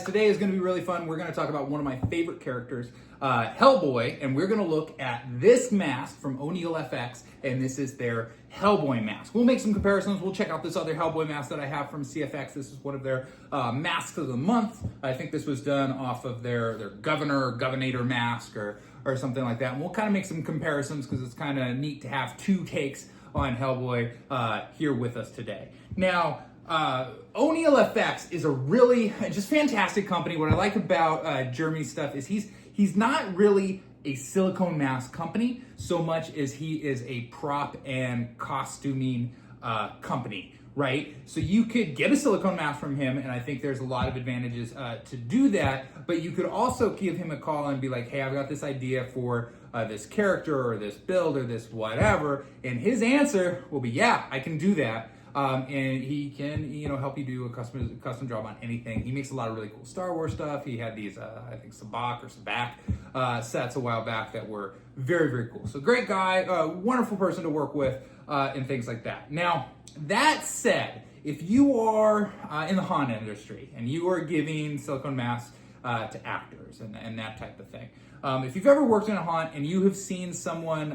guys, today is going to be really fun. We're going to talk about one of my favorite characters, Hellboy, and we're going to look at this mask from ONEAIL FX, and this is their Hellboy mask. We'll make some comparisons. We'll check out this other Hellboy mask that I have from CFX. This is one of their masks of the month. I think this was done off of their governor or governator mask or something like that. And we'll kind of make some comparisons because it's kind of neat to have two takes on Hellboy here with us today. Now, ONEAIL FX is a really just fantastic company. What I like about Jeremy's stuff is he's not really a silicone mask company so much as he is a prop and costuming company, right? So you could get a silicone mask from him, and I think there's a lot of advantages to do that, but you could also give him a call and be like, hey, I've got this idea for this character or this build or this whatever, and his answer will be, yeah, I can do that. And he can, help you do a custom job on anything. He makes a lot of really cool Star Wars stuff. He had these, I think, Sabak sets a while back that were very, very cool. So great guy, wonderful person to work with, and things like that. Now, that said, if you are in the haunt industry and you are giving silicone masks to actors and that type of thing, if you've ever worked in a haunt and you have seen someone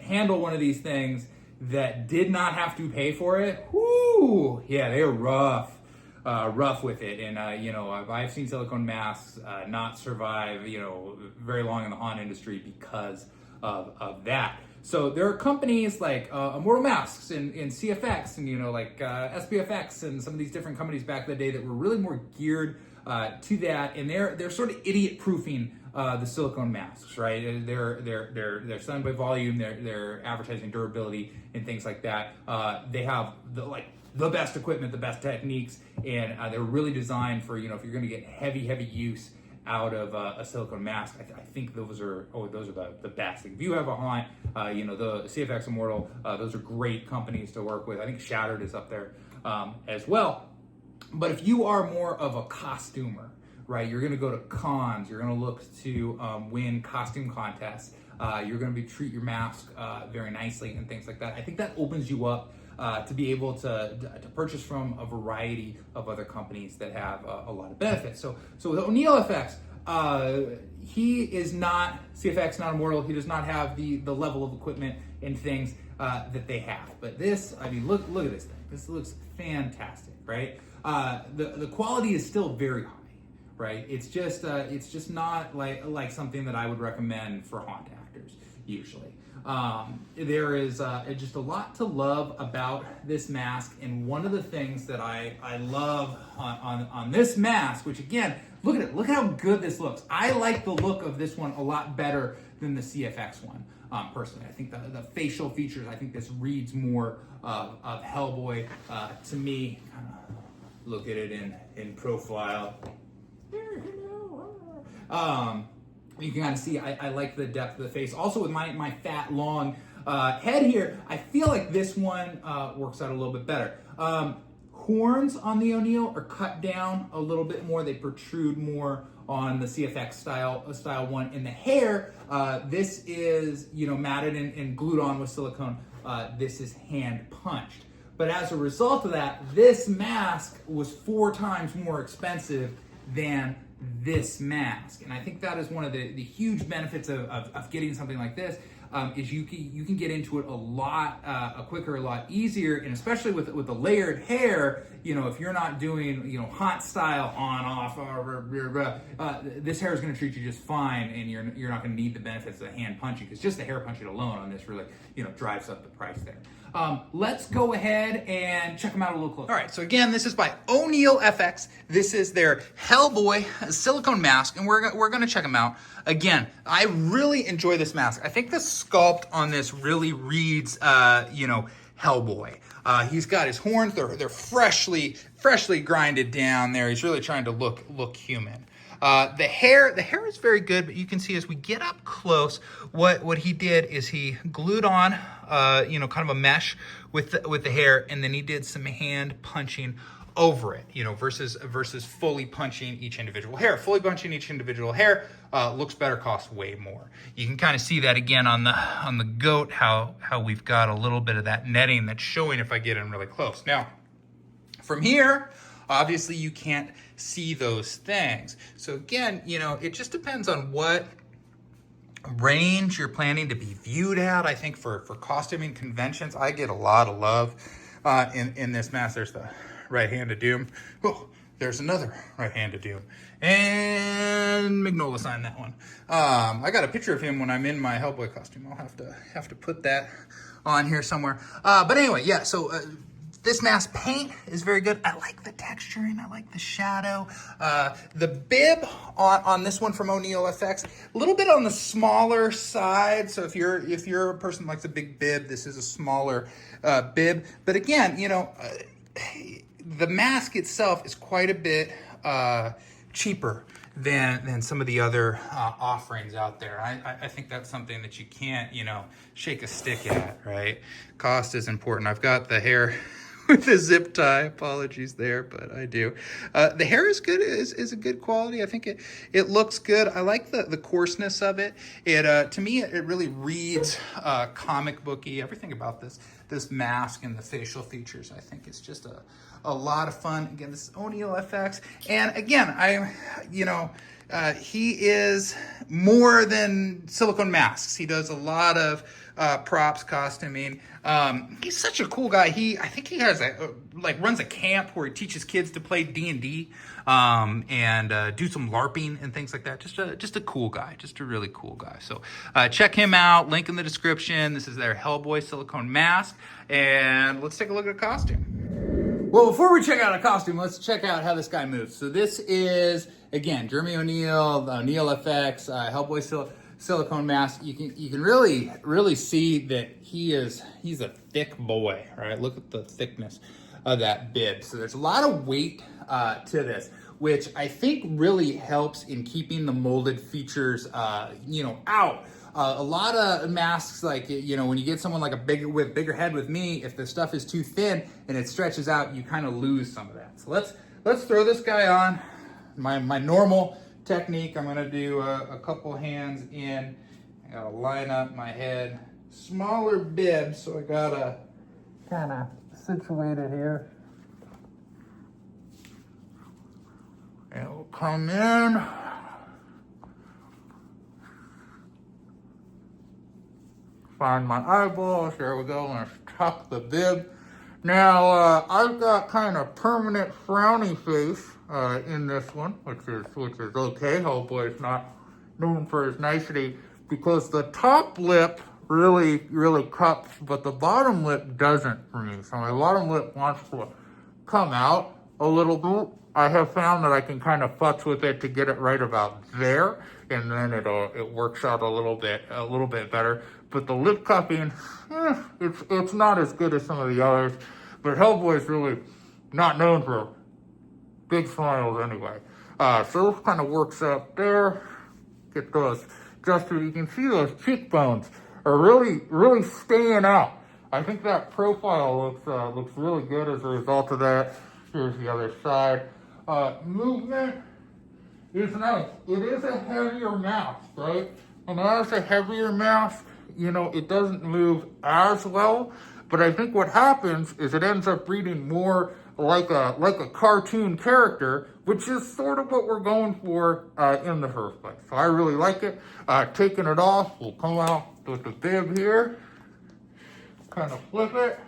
handle one of these things that did not have to pay for it, whoo, yeah, they were rough with it. And, I've seen silicone masks not survive, very long in the haunt industry because of that. So there are companies like Immortal Masks and CFX and, like SPFX and some of these different companies back in the day that were really more geared to that. And they're sort of idiot proofing the silicone masks, right? They're selling by volume, they're advertising durability and things like that. They have the best equipment, the best techniques, and they're really designed for, if you're gonna get heavy use out of a silicone mask, I think those are the best. Like if you have a haunt, the CFX Immortal, those are great companies to work with. I think Shattered is up there as well. But if you are more of a costumer, right, you're gonna go to cons, you're gonna look to win costume contests, you're gonna treat your mask very nicely and things like that. I think that opens you up to be able to purchase from a variety of other companies that have a lot of benefits. So with ONEAIL FX, he is not CFX, not Immortal. He does not have the level of equipment and things that they have. But this, I mean, look at this thing. This looks fantastic, right? The quality is still very high, right? It's just not like something that I would recommend for haunt actors usually. There is just a lot to love about this mask, and one of the things that I love on this mask, which again, look at it, look how good this looks. I like the look of this one a lot better than the CFX one. Personally, I think the facial features, I think this reads more of Hellboy to me. Look at it in profile. You can kind of see I like the depth of the face. Also with my fat, long head here, I feel like this one works out a little bit better. Horns on the ONEAIL are cut down a little bit more. They protrude more on the CFX style one. And the hair, this is matted and glued on with silicone. This is hand punched. But as a result of that, this mask was 4 times more expensive than this mask. And I think that is one of the huge benefits of getting something like this, is you can get into it a lot quicker, a lot easier, and especially with the layered hair, if you're not doing hot style on off, this hair is going to treat you just fine, and you're not going to need the benefits of the hand punching, because just the hair punching alone on this really drives up the price there. Let's go ahead and check them out a little closer. All right, so again, this is by ONEAIL FX. This is their Hellboy silicone mask, and we're gonna check them out. Again, I really enjoy this mask. I think the sculpt on this really reads, Hellboy. He's got his horns; they're freshly grinded down there. He's really trying to look human. The hair is very good, but you can see as we get up close, what he did is he glued on, kind of a mesh with the hair, and then he did some hand punching over it, versus fully punching each individual hair. Fully punching each individual hair looks better, costs way more. You can kind of see that again on the goat, how we've got a little bit of that netting that's showing if I get in really close. Now, from here, obviously you can't see those things. So again, you know, it just depends on what range you're planning to be viewed at. I think for costuming conventions, I get a lot of love in this mask. There's the right hand of doom. Oh, there's another right hand of doom. And Magnola signed that one. I got a picture of him when I'm in my Hellboy costume. I'll have to put that on here somewhere. But anyway, yeah, so this mask paint is very good. I like the texturing. I like the shadow. The bib on this one from ONEAIL FX, a little bit on the smaller side. So if you're a person who likes a big bib, this is a smaller bib. But again, you know, the mask itself is quite a bit cheaper than some of the other offerings out there. I think that's something that you can't, you know, shake a stick at, right? Cost is important. I've got the hair with a zip tie. Apologies there, but I do. The hair is good, is a good quality. I think it looks good. I like the coarseness of it. It to me, it really reads comic booky. Everything about this mask and the facial features, I think it's just a lot of fun. Again, this is ONEAIL FX. And again, he is more than silicone masks. He does a lot of props, costuming. He's such a cool guy. I think he has runs a camp where he teaches kids to play D&D and do some LARPing and things like that. Just a cool guy, just a really cool guy. So check him out. Link in the description. This is their Hellboy silicone mask, and let's take a look at a costume. Well, before we check out a costume, let's check out how this guy moves. So this is, again, Jeremy O'Neill, ONEAIL FX, Hellboy silicone mask. You can really see that he's a thick boy, right? Look at the thickness of that bib. So there's a lot of weight to this, which I think really helps in keeping the molded features, out. A lot of masks, like, you know, when you get someone like with bigger head with me, if the stuff is too thin and it stretches out, you kind of lose some of that. So let's throw this guy on. My normal technique, I'm gonna do a couple hands in. I gotta line up my head. Smaller bib, so I gotta kind of situate it here. And we'll come in. Find my eyeballs, there we go, and tuck the bib. Now, I've got kind of permanent frowny face in this one, which is okay. Hellboy's not known for his nicety, because the top lip really cups, but the bottom lip doesn't for me. So my bottom lip wants to come out a little bit. I have found that I can kind of futz with it to get it right about there, and then it works out a little bit better. But the lip cupping, it's not as good as some of the others. But Hellboy's really not known for big smiles anyway. So this kind of works up there. Get those just so you can see those cheekbones are really staying out. I think that profile looks really good as a result of that. Here's the other side. Movement is nice. It is a heavier mask, right? And as a heavier mask, you know, it doesn't move as well. But I think what happens is it ends up reading more like a cartoon character, which is sort of what we're going for in the first place. So I really like it. Taking it off, we'll come out with the bib here. Kind of flip it.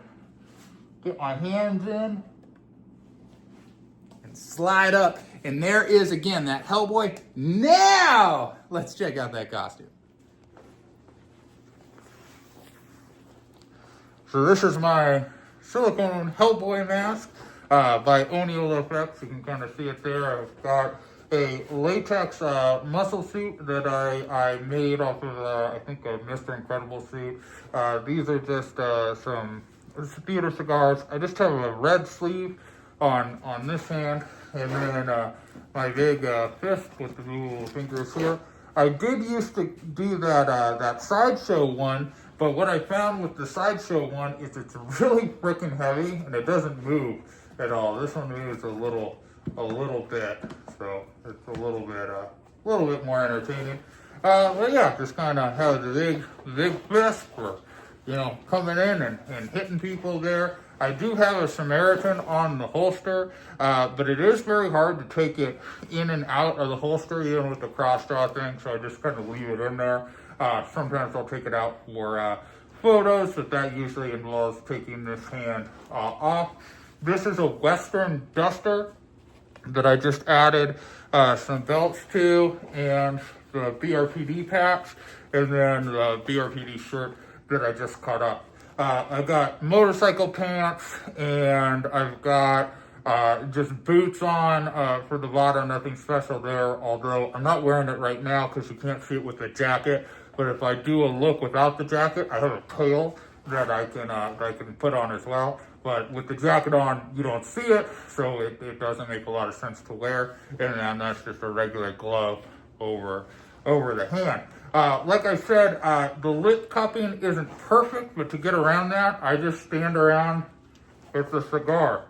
Get my hands in. And slide up. And there is, again, that Hellboy. Now, let's check out that costume. So this is my silicone Hellboy mask by ONEAIL FX. You can kind of see it there. I've got a latex muscle suit that I made off of, I think, a Mr. Incredible suit. These are just some theater cigars. I just have a red sleeve on this hand, and then my big fist with the little fingers here. I did used to do that sideshow one, but what I found with the sideshow one is it's really freaking heavy and it doesn't move at all. This one moves a little bit, so it's a little bit more entertaining. But yeah, just kind of have the big fist for coming in and hitting people there. I do have a Samaritan on the holster, but it is very hard to take it in and out of the holster, even with the cross-draw thing, so I just kind of leave it in there. Sometimes I'll take it out for photos, but that usually involves taking this hand off. This is a Western duster that I just added some belts to, and the BRPD patch, and then the BRPD shirt that I just cut up. I've got motorcycle pants, and I've got just boots on for the bottom, nothing special there, although I'm not wearing it right now because you can't see it with the jacket. But if I do a look without the jacket, I have a tail that I can put on as well. But with the jacket on, you don't see it, so it doesn't make a lot of sense to wear. And then that's just a regular glove over the hand. Like I said, the lip cupping isn't perfect, but to get around that, I just stand around with the cigar.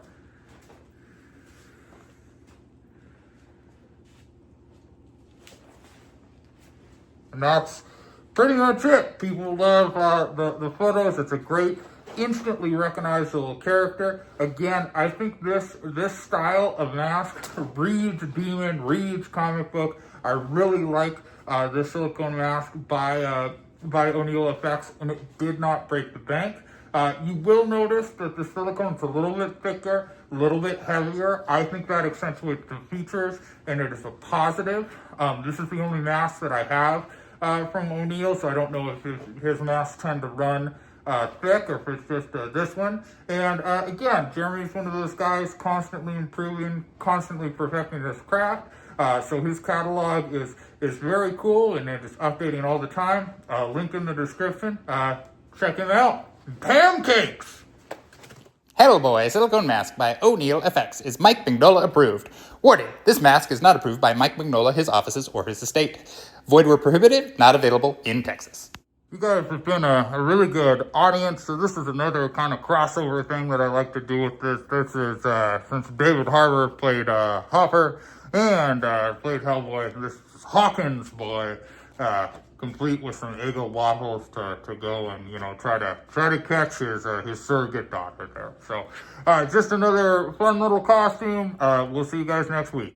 And that's pretty much it. People love the photos. It's a great, instantly recognizable character. Again, I think this style of mask reads Demon, reads comic book. I really like this silicone mask by ONEAIL FX, and it did not break the bank. You will notice that the silicone's a little bit thicker, a little bit heavier. I think that accentuates the features, and it is a positive. This is the only mask that I have from ONEAIL, so I don't know if his masks tend to run thick or if it's just this one. And again, Jeremy's one of those guys constantly improving, constantly perfecting his craft. So his catalog is very cool, and it's updating all the time. Link in the description. Check him out. Pancakes! Hellboy silicone mask by ONEAIL FX is Mike Mignola approved. Warning, this mask is not approved by Mike Mignola, his offices, or his estate. Void where prohibited, not available in Texas. You guys have been a really good audience, so this is another kind of crossover thing that I like to do with this. This is, since David Harbour played Hopper and played Hellboy, this is Hawkins Boy, complete with some Eggo waffles to go and, try to catch his surrogate daughter there. So, just another fun little costume. We'll see you guys next week.